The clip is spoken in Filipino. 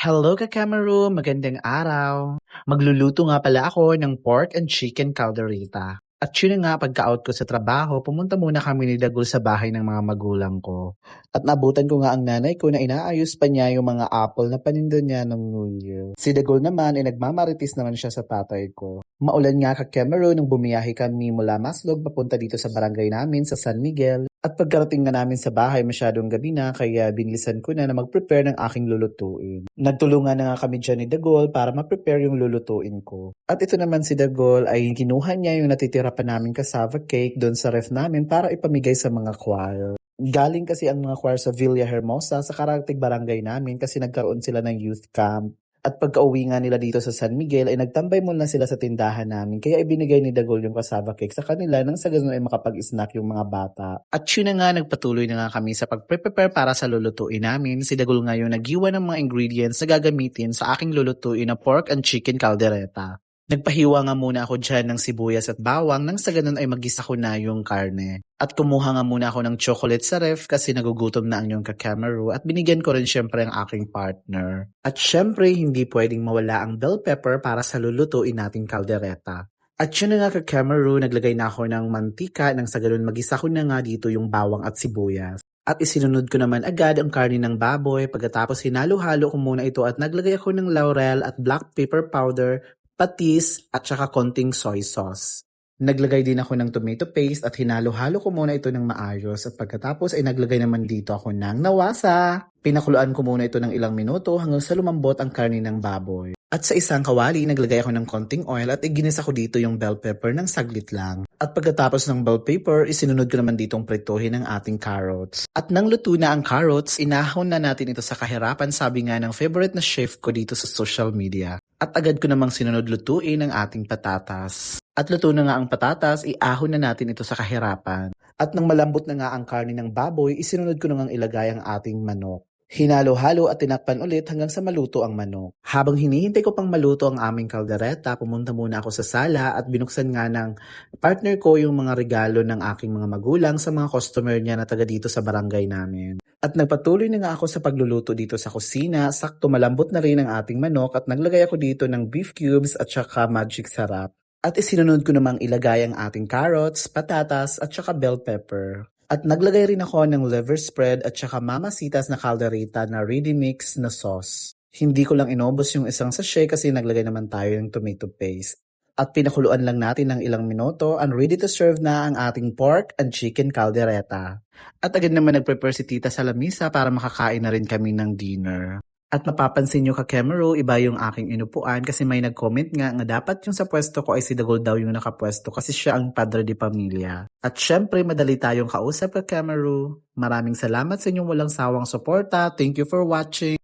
Hello ka-Cameroon, magandang araw. Magluluto nga pala ako ng pork and chicken caldereta. At yun nga, pagka-out ko sa trabaho, pumunta muna kami ni Dagul sa bahay ng mga magulang ko. At naabutan ko nga ang nanay ko na inaayos pa niya yung mga apple na paninda niya ng New Year. Si Dagul naman ay nagmamaritis naman siya sa tatay ko. Maulan nga ka-Cameroon nung bumiyahe kami mula Maslog papunta dito sa barangay namin sa San Miguel. At pagkarating nga namin sa bahay, masyadong gabi na, kaya binilisan ko na mag-prepare ng aking lulutuin. Nagtulungan na nga kami dyan ni Dagol para ma-prepare yung lulutuin ko. At ito naman si Dagol ay kinuha niya yung natitira pa namin cassava cake doon sa ref namin para ipamigay sa mga choir. Galing kasi ang mga choir sa Villa Hermosa sa karatig barangay namin kasi nagkaroon sila ng youth camp. At pagka-uwi nga nila dito sa San Miguel ay nagtambay muna sila sa tindahan namin kaya ibinigay ni Dagol yung cassava cake sa kanila nang sa ganun ay makapag-snack yung mga bata. At yun na nga, nagpatuloy na nga kami sa pag-prepare para sa lulutuin namin. Si Dagol ngayon nag-iwan ng mga ingredients na gagamitin sa aking lulutuin na pork and chicken caldereta. Nagpahiwa nga muna ako dyan ng sibuyas at bawang nang sa ganun ay magisa ko na yung karne. At kumuha nga muna ako ng chocolate sa ref kasi nagugutom na ang yung ka-Cameroon at binigyan ko rin syempre ang aking partner. At syempre hindi pwedeng mawala ang bell pepper para sa lulutuin nating caldereta. At yun na nga ka-Cameroon, naglagay na ako ng mantika nang sa ganun magisa ko na nga dito yung bawang at sibuyas. At isinunod ko naman agad ang karne ng baboy pagkatapos hinalo-halo ko muna ito at naglagay ako ng laurel at black pepper powder, patis at saka konting soy sauce. Naglagay din ako ng tomato paste at hinalo-halo ko muna ito ng maayos at pagkatapos ay naglagay naman dito ako ng nawasa. Pinakuluan ko muna ito ng ilang minuto hanggang sa lumambot ang karne ng baboy. At sa isang kawali, naglagay ako ng konting oil at iginisa ko dito yung bell pepper ng saglit lang. At pagkatapos ng bell pepper, isinunod ko naman ditong prituhin ang ating carrots. At nang luto na ang carrots, inahon na natin ito sa kahirapan, sabi nga ng favorite na chef ko dito sa social media. At agad ko namang sinunod lutuin ang ating patatas. At luto na nga ang patatas, iahon na natin ito sa kahirapan. At nang malambot na nga ang karne ng baboy, isinunod ko na ngang ilagay ang ating manok. Hinalo-halo at tinakpan ulit hanggang sa maluto ang manok. Habang hinihintay ko pang maluto ang aming caldereta, pumunta muna ako sa sala at binuksan nga ng partner ko yung mga regalo ng aking mga magulang sa mga customer niya na taga dito sa barangay namin. At nagpatuloy na nga ako sa pagluluto dito sa kusina, sakto malambot na rin ang ating manok at naglagay ako dito ng beef cubes at saka magic sarap. At isinunod ko namang ilagay ang ating carrots, patatas at saka bell pepper. At naglagay rin ako ng liver spread at saka mamasitas na caldereta na ready mix na sauce. Hindi ko lang inubos yung isang sachet kasi naglagay naman tayo ng tomato paste. At pinakuluan lang natin ng ilang minuto and ready to serve na ang ating pork and chicken caldereta. At agad naman nag-prepare si Tita sa lamisa para makakain na rin kami ng dinner. At mapapansin nyo ka-Cameroon, iba yung aking inupuan kasi may nag-comment nga dapat yung sa pwesto ko ay si Dagol daw yung nakapwesto kasi siya ang padre de pamilya. At syempre, madali tayong kausap ka-Cameroon. Maraming salamat sa inyong walang sawang suporta. Thank you for watching.